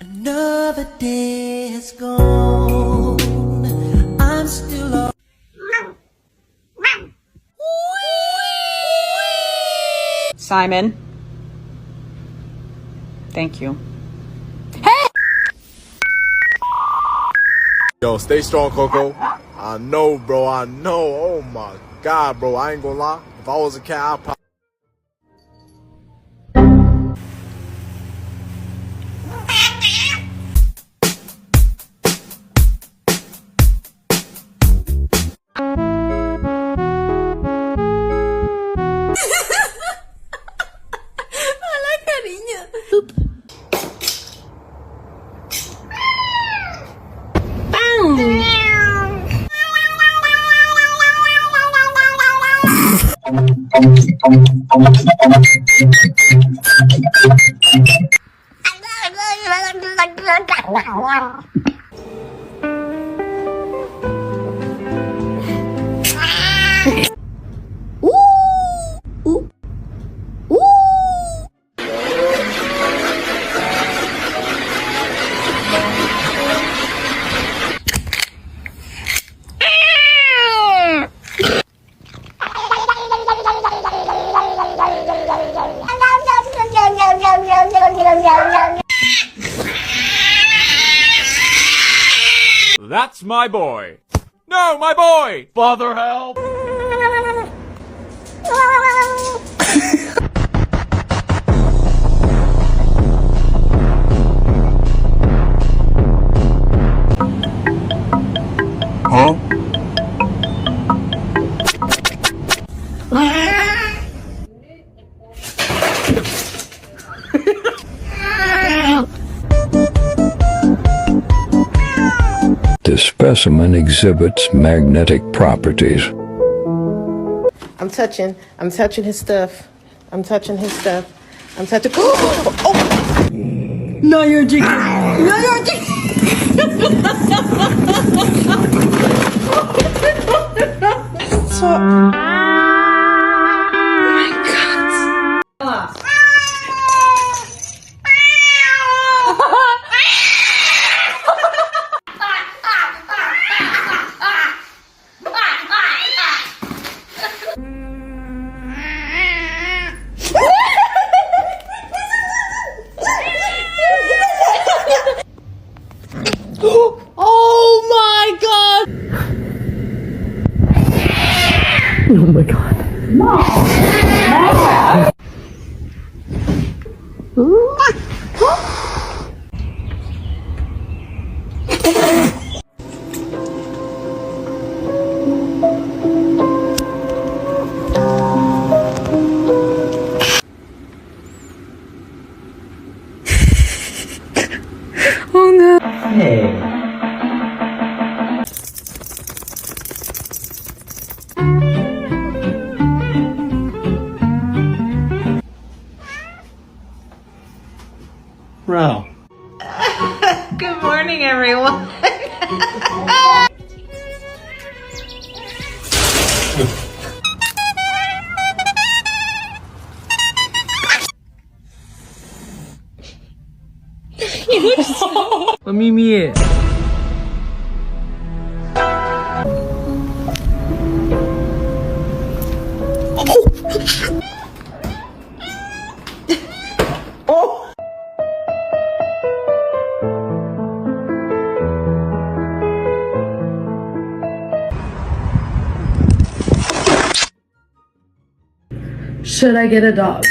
Another day has gone. I'm still on. Simon. Thank you. Yo, stay strong, Coco. I know, bro. I know. Oh my God, bro. I ain't gonna lie. If I was a cat, I'd probably. That's my boy. No, my boy! Father, help! Huh? This specimen exhibits magnetic properties. I'm touching his stuff. I'm touching. Oh! No, you're jigging. No, you're jigging. So oh my God! Oh my God! Oh no! Hey. Bro. Good morning, everyone. Mimi. Oh! Should I get a dog?